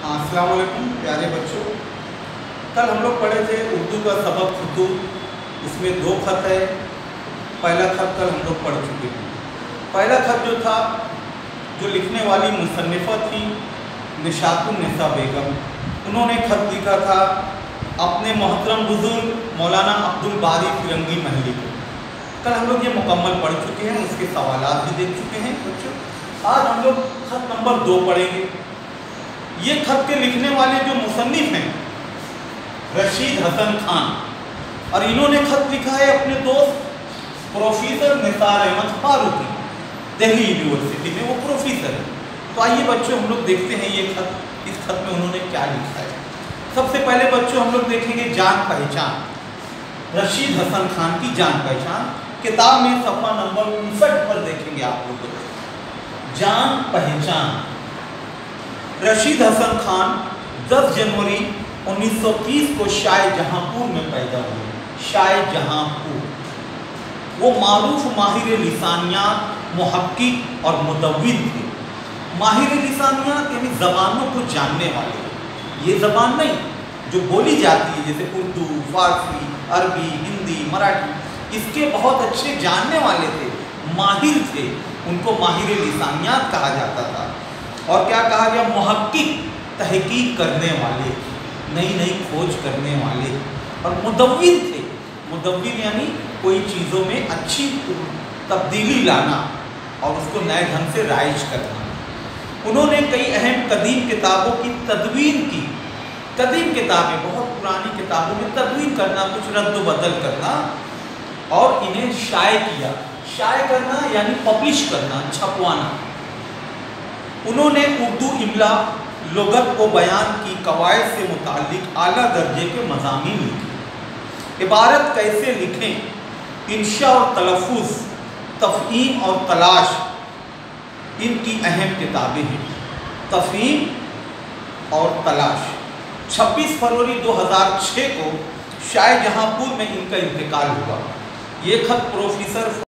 अस्सलाम वालेकुम प्यारे बच्चों। कल हम लोग पढ़े थे उर्दू का सबक खुतूत, उसमें 2 खत है। पहला खत कल हम लोग पढ़ चुके हैं। पहला खत जो था, जो लिखने वाली मुसन्निफ़ा थी निशातुन्निसा बेगम, उन्होंने खत लिखा था अपने मोहतरम बुजुर्ग मौलाना अब्दुल बारी फिरंगी महली को। कल हम लोग ये मुकम्मल पढ़ चुके हैं, उसके सवालात भी देख चुके हैं बच्चों। आज हम लोग खत नंबर 2 पढ़ेंगे। ये खत के लिखने वाले जो मुसन्निफ हैं रशीद हसन खान, और इन्होंने खत लिखा है अपने दोस्त प्रोफेसर निसार अहमद फारूकी, दिल्ली यूनिवर्सिटी में वो प्रोफेसर है। तो आइए बच्चों हम लोग देखते हैं ये खत, इस खत में उन्होंने क्या लिखा है। सबसे पहले बच्चों हम लोग देखेंगे जान पहचान, रशीद हसन खान की जान पहचान। किताब में सफ़ा नंबर 59 पर देखेंगे आप लोग जान पहचान। रशीद हसन खान 10 जनवरी 1930 को शाहजहांपुर में पैदा हुए। शाहजहांपुर। वो मारूफ माहिर लिसानियात, मुहक्किक और मुदव्विन थे। माहिर लिसानियात यानी ज़बानों को जानने वाले, ये ज़बान नहीं जो बोली जाती है जैसे उर्दू, फारसी, अरबी, हिंदी, मराठी, इसके बहुत अच्छे जानने वाले थे, माहिर थे। उनको माहिर लिसानियात कहा जाता था। और क्या कहा गया? मुहक्किक, तहकीक करने वाले, नई नई खोज करने वाले। और मुदव्विन थे। मुदव्विन यानी कोई चीज़ों में अच्छी तब्दीली लाना और उसको नए ढंग से राइज करना। उन्होंने कई अहम कदीम किताबों की तदवीन की। कदीम किताबें, बहुत पुरानी किताबों में तदवीन करना, कुछ रद्द बदल करना, और इन्हें शाये किया। शाये करना यानी पब्लिश करना, छपवाना। उन्होंने उर्दू इमला, लुगत व बयान की कवायद से मुताल्लिक आला दर्जे के मज़ामीन लिखे। इबारत कैसे लिखें, इंशा और तलफ़ुज़, तफ़हीम और तलाश, इनकी अहम किताबें हैं। तफ़हीम और तलाश। 26 फरवरी 2006 को शाहजहांपुर में इनका इंतकाल हुआ। ये खत प्रोफेसर